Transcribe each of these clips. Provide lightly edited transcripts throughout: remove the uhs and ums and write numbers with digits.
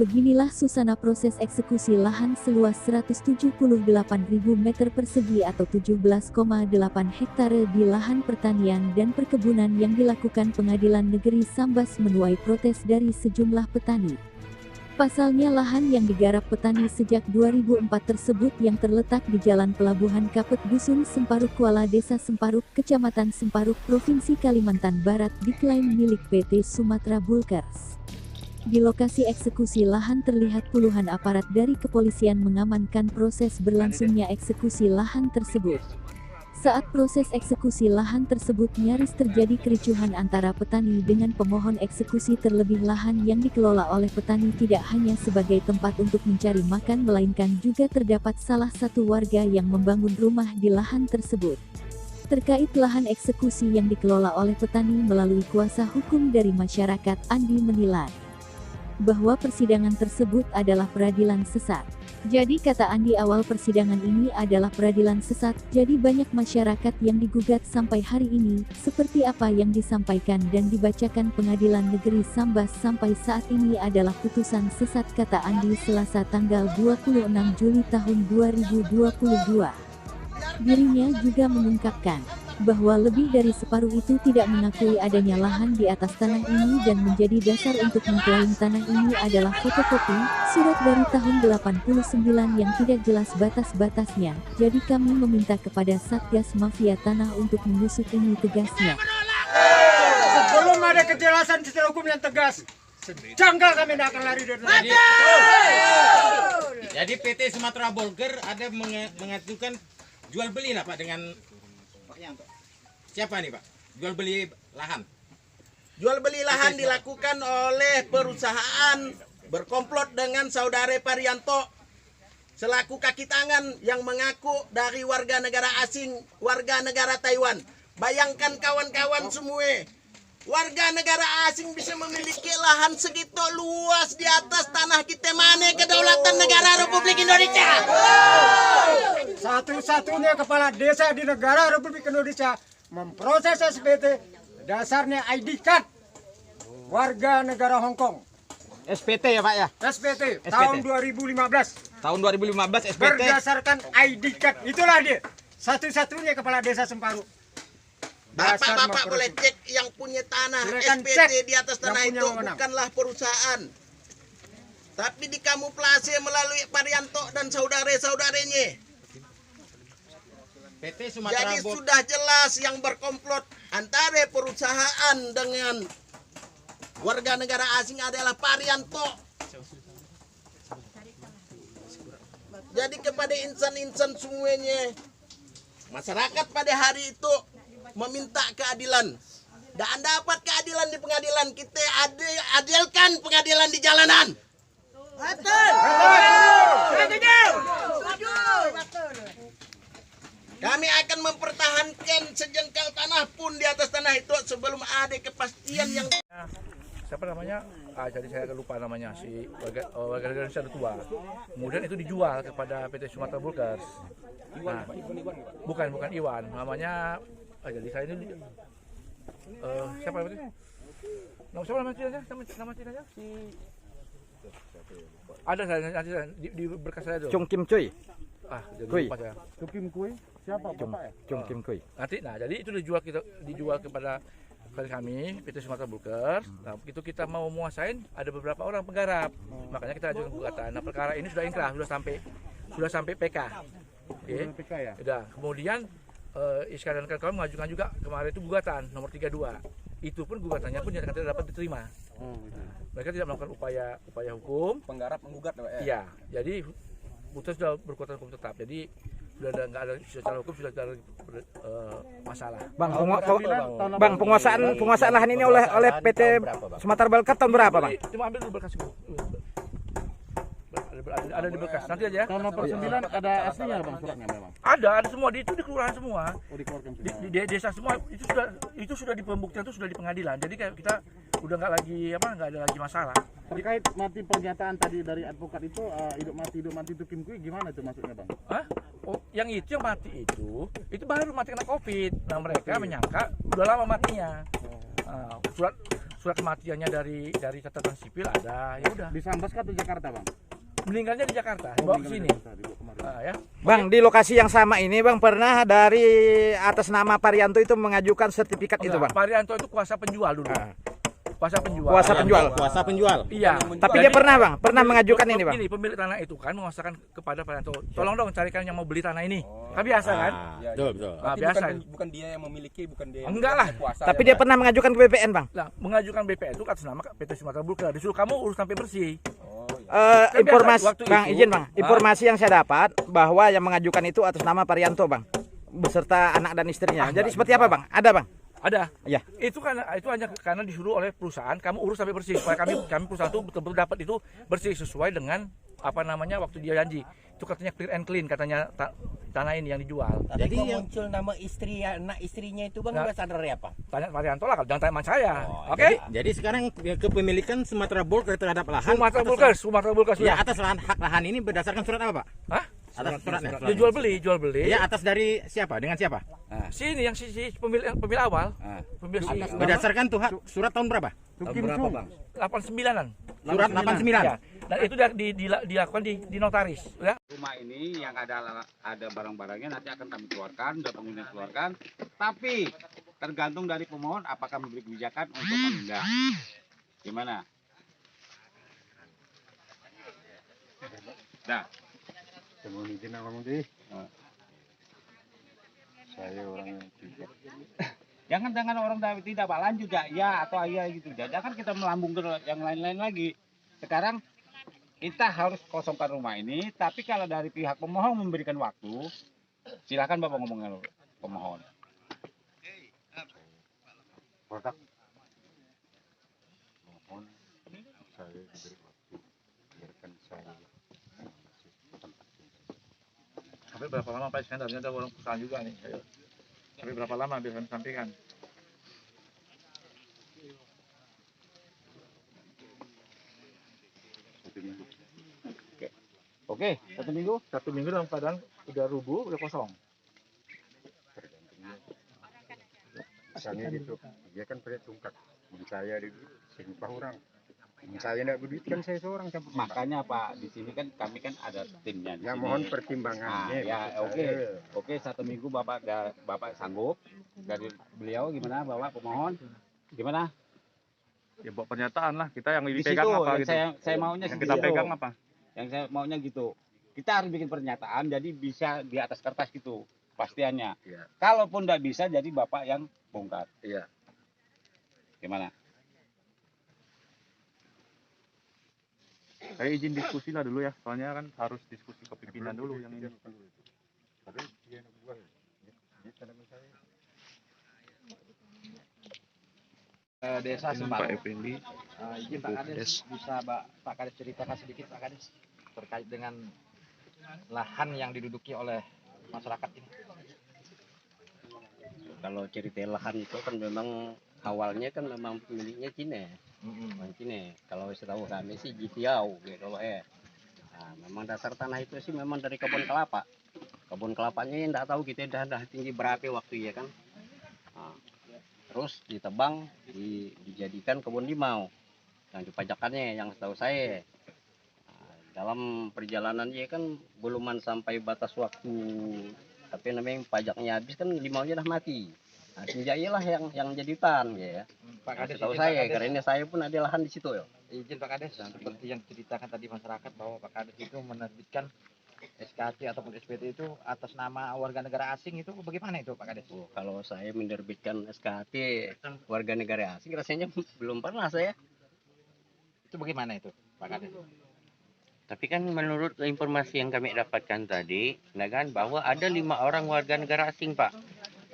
Beginilah suasana proses eksekusi lahan seluas 178.000 meter persegi atau 17,8 hektare di lahan pertanian dan perkebunan yang dilakukan Pengadilan Negeri Sambas menuai protes dari sejumlah petani. Pasalnya lahan yang digarap petani sejak 2004 tersebut yang terletak di Jalan Pelabuhan Kapet Dusun Semparuk Kuala Desa Semparuk, Kecamatan Semparuk, Provinsi Kalimantan Barat diklaim milik PT Sumatra Bulkers. Di lokasi eksekusi lahan terlihat puluhan aparat dari kepolisian mengamankan proses berlangsungnya eksekusi lahan tersebut. Saat proses eksekusi lahan tersebut nyaris terjadi kericuhan antara petani dengan pemohon eksekusi, terlebih lahan yang dikelola oleh petani tidak hanya sebagai tempat untuk mencari makan melainkan juga terdapat salah satu warga yang membangun rumah di lahan tersebut. Terkait lahan eksekusi yang dikelola oleh petani melalui kuasa hukum dari masyarakat, Andi menilai bahwa persidangan tersebut adalah peradilan sesat. Jadi kata Andi, awal persidangan ini adalah peradilan sesat, jadi banyak masyarakat yang digugat sampai hari ini, seperti apa yang disampaikan dan dibacakan Pengadilan Negeri Sambas sampai saat ini adalah putusan sesat, kata Andi Selasa tanggal 26 Juli tahun 2022. Dirinya juga mengungkapkan bahwa lebih dari separuh itu tidak mengakui adanya lahan di atas tanah ini dan menjadi dasar untuk mengklaim tanah ini adalah fotokopi, surat dari tahun 89 yang tidak jelas batas-batasnya. Jadi kami meminta kepada Satgas Mafia Tanah untuk mengusut ini, tegasnya. Sebelum ada kejelasan secara hukum yang tegas, janggal kami tidak akan lari dari sini. Jadi PT Sumatra Bulkers ada mengajukan jual beli lah Pak dengan siapa nih Pak? Jual beli lahan. Jual beli lahan dilakukan oleh perusahaan berkomplot dengan saudara Parianto selaku kaki tangan yang mengaku dari warga negara asing, warga negara Taiwan. Bayangkan kawan-kawan semua, warga negara asing bisa memiliki lahan segitu luas di atas tanah kita. Mana kedaulatan negara Republik Indonesia? Satu-satunya kepala desa di negara Republik Indonesia memproses SPT, dasarnya ID card warga negara Hong Kong. SPT ya Pak ya? SPT tahun 2015. Tahun 2015 SPT. Berdasarkan ID card, itulah dia satu-satunya kepala desa Semparuk. Bapak-bapak boleh cek yang punya tanah. Silakan SPT cek di atas tanah yang punya itu wewenang. bukanlah perusahaan, tapi dikamuflase melalui Parianto dan saudara-saudaranya. PT Sumatra Jadi Bulkers. sudah jelas yang berkomplot antara perusahaan dengan warga negara asing adalah Parianto. Jadi kepada insan-insan semuanya, masyarakat pada hari itu meminta keadilan. Dan dapat keadilan di pengadilan, kita adilkan pengadilan di jalanan. Betul. Kami akan mempertahankan sejengkal tanah pun di atas tanah itu sebelum ada kepastian yang... Siapa namanya? Jadi saya lupa namanya, si warga negara Indonesia tua. Kemudian itu dijual kepada PT Sumatra Bulkers. Nah, bukan Iwan, namanya. Jadi saya ini siapa namanya? Nama tidaknya? Si ada saya nanti di berkas saya dulu. Chung Kim Cuy. Jadi Kui. lupa saya. Chung Kim Kui, siapa bapak ya? Chung Kim Cuy. Nanti, jadi itu dijual kepada kami PT Sumatra Bulkers. Nah, itu kita mau menguasain, ada beberapa orang penggarap. Makanya kita ajukan gugatan. Nah, perkara ini sudah inkrah, sudah sampai PK. Oke. PK ya? Udah. Kemudian Iskandar dan kawan-kawan mengajukan juga kemarin itu gugatan nomor 32. Itu pun gugatannya pun tidak dapat diterima. Mereka tidak melakukan upaya hukum. Penggarap menggugat Pak ya? Iya. Jadi putus sudah berkekuatan hukum tetap. Jadi sudah nggak ada secara hukum, sudah ada masalah. Bang, penguasaan lahan ini oleh PT Sumatra Bulkers tahun berapa, Bang? Cuma ambil dulu berkas. Ada di berkas. Nanti aja. Tahun nomor 9 ada aslinya Bang suratnya memang. Ada semua di kelurahan semua. Oh, dikeluarkan sudah. Di desa semua itu sudah di pembuktian, itu sudah di pengadilan. Jadi kayak kita udah nggak ada lagi masalah. Terkait mati pernyataan tadi dari advokat itu hidup mati itu Kim Kui gimana itu maksudnya Bang? Hah? Oh, yang mati itu baru mati kena COVID. Nah, mereka menyangka udah lama matinya. Surat surat kematiannya dari catatan sipil ada, ya udah. Di Sambas atau Jakarta, Bang? Meninggalnya di Jakarta, dibawa ke sini. Ya. Bang, di lokasi yang sama ini Bang pernah dari atas nama Parianto itu mengajukan sertifikat itu, Bang? Parianto itu kuasa penjual dulu. Kuasa penjual. Kuasa penjual. Iya. Tapi dia pernah, Bang, pernah mengajukan ini, Bang? Ini pemilik tanah itu kan menguasakan kepada Parianto. Tolong dong carikan yang mau beli tanah ini. Kan biasa kan? Betul. Nah, biasa. Bukan dia yang memiliki, bukan dia. Enggak lah. Tapi dia pernah mengajukan ke BPN, Bang? Nah, mengajukan BPN itu atas nama PT Sumatera Bulkar. Disuruh kamu urus sampai bersih. Informasi, waktu Bang, itu, izin Bang. Informasi yang saya dapat bahwa yang mengajukan itu atas nama Parianto, Bang, beserta anak dan istrinya. Jadi seperti apa, Bang? Ada, Bang? Ada. Ya. Itu hanya karena disuruh oleh perusahaan, kamu urus sampai bersih supaya kami perusahaan itu betul-betul dapat itu bersih sesuai dengan apa namanya waktu dia janji. Itu katanya clear and clean katanya tanah ini yang dijual. Jadi yang muncul nama istri anak istrinya itu Bang udah sadar ya apa? Tanya Parianto lah, jangan tanya sama saya. Oke? Jadi sekarang kepemilikan Sumatera Bulkar terhadap lahan Sumatera Bulkar ya sudah. atas lahan ini berdasarkan surat apa, Pak? Hah? Atas suratnya. Dia jual beli. Ya atas dari siapa? Dengan siapa? Sini yang si pemilik awal. Pemilik Berdasarkan surat tahun berapa? Berapa, Bang? 89-an. Surat 89. Ya. Dan itu dilakukan di notaris, ya. Rumah ini yang ada barang-barangnya nanti akan kami keluarkan, sudah penghuni keluarkan. Tapi tergantung dari pemohon apakah memberi kebijakan untuk memindah. Gimana? Nah, Saya orang yang tidak. jangan orang tidak Pak lanjut ya atau iya gitu. Jangan kita melambung ke yang lain-lain lagi. Sekarang kita harus kosongkan rumah ini, tapi kalau dari pihak pemohon memberikan waktu, silakan Bapak ngomong dengan pemohon. Mohon saya diberi waktu, biarkan saya Sampai berapa lama Pak? Saya ada orang perusahaan juga nih. Sampai berapa lama biar kami sampaikan? Oke, 1 minggu. 1 minggu dalam keadaan udah rubuh, udah kosong. misalnya gitu. Dia kan punya tungkat. Saya di sempah orang. Saya tidak berduit kan saya seorang. Makanya Pak, di sini kan kami kan ada timnya. Di Ya sini. mohon pertimbangannya. Ya oke 1 minggu Bapak sanggup dari beliau gimana Bapak pemohon gimana? Ya buat pernyataan lah, kita yang Di dipegang situ apa yang gitu. saya maunya Yang segitu. kita pegang apa? Yang saya maunya gitu. Kita harus bikin pernyataan jadi bisa di atas kertas gitu pastiannya. Iya. Kalaupun tidak bisa jadi Bapak yang bongkar. Iya. Gimana? Saya izin diskusi lah dulu ya, soalnya kan harus diskusi ke pimpinan dulu yang ini. Desa Pak Effendi. Izin Pak Kades, bisa Pak Kades ceritakan sedikit Pak Kades terkait dengan lahan yang diduduki oleh masyarakat ini. Kalau cerita lahan itu kan memang awalnya kan memang pemiliknya Cina. Orang Cina. Kalau setahu kami sih Jitiau gitu loh Nah, memang dasar tanah itu sih memang dari kebun kelapa. Kebun kelapanya yang enggak tahu kita dah tinggi berapa waktu ya kan. Nah, terus ditebang, dijadikan kebun limau. Yang dipajakannya yang setahu saya. Nah, dalam perjalanannya kan beluman sampai batas waktu tapi namanya pajaknya habis kan limaunya dah mati. Nah, senjailah yang jadi hutan ya. Pak Kades, Tahu izin, saya Pak Kades. karena saya pun ada lahan di situ ya. Izin Pak Kades, seperti yang ceritakan tadi masyarakat bahwa Pak Kades itu menerbitkan SKT ataupun SPT itu atas nama warga negara asing, itu bagaimana itu Pak Kades? Oh, kalau saya menerbitkan SKT warga negara asing rasanya belum pernah saya. Itu bagaimana itu Pak Kades? Tapi kan menurut informasi yang kami dapatkan tadi, nah kan bahwa ada 5 orang warga negara asing Pak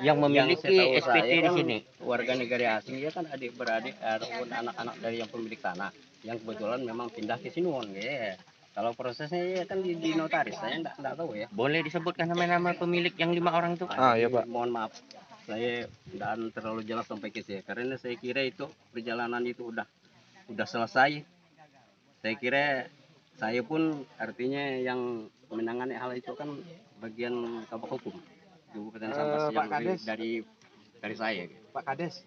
yang memiliki SPT di sini. Warga negara asing ya kan adik-beradik ataupun anak-anak dari yang pemilik tanah yang kebetulan memang pindah ke Sinuwon ya. Kalau prosesnya ya kan di notaris, saya enggak tahu ya. Boleh disebutkan nama-nama pemilik yang 5 orang itu Pak? Iya Pak. Mohon maaf, saya tidak terlalu jelas sampai ke saya karena saya kira itu perjalanan itu udah selesai. Saya kira saya pun artinya yang menangani hal itu kan bagian kabak hukum Kabupaten Sambas Pak yang Kades. dari dari saya. Gitu. Pak Kades,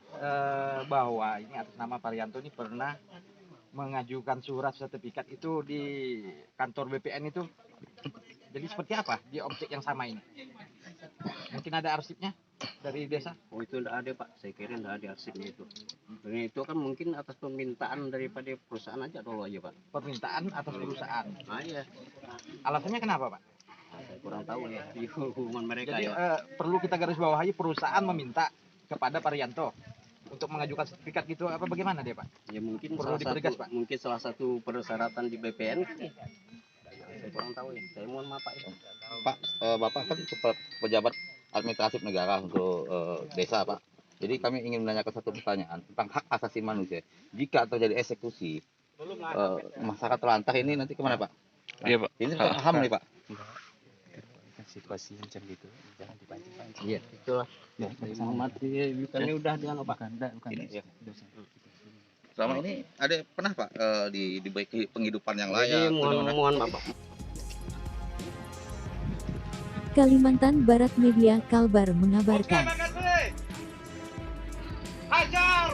bahwa ini atas nama Parianto ini pernah mengajukan surat sertifikat itu di kantor BPN itu. Jadi seperti apa di objek yang sama ini? Mungkin ada arsipnya dari desa? Oh itu enggak ada Pak, saya kira enggak ada arsipnya itu. Dan itu kan mungkin atas permintaan daripada perusahaan aja dulu aja Pak. Permintaan atas perusahaan. Ah iya, Alasannya kenapa Pak? saya kurang tahu ya di hubungan mereka Jadi ya. perlu kita garis bawahi perusahaan meminta kepada Parianto untuk mengajukan sertifikat gitu apa bagaimana dia Pak? Ya mungkin Perlu dipertegas, Pak. mungkin salah satu persyaratan di BPN. Saya kurang tahu ya. Saya mohon maaf Pak. Ya. Pak, Bapak kan pejabat administratif negara untuk desa, Pak. Jadi kami ingin menanyakan satu pertanyaan tentang hak asasi manusia. Jika terjadi eksekusi, masyarakat terlantar ini nanti kemana, Pak? Iya, Pak. Ini paham nih, Pak. Situasi macam gitu, jangan dipancing-pancing. Iya, itulah. Ya, saya mohon maaf kami udah dengan Pak. Bukan. Ini, ya. Selama ini ada pernah, Pak, di penghidupan yang layak? Jadi mohon maaf Pak. Kalimantan Barat Media Kalbar mengabarkan. Hajar!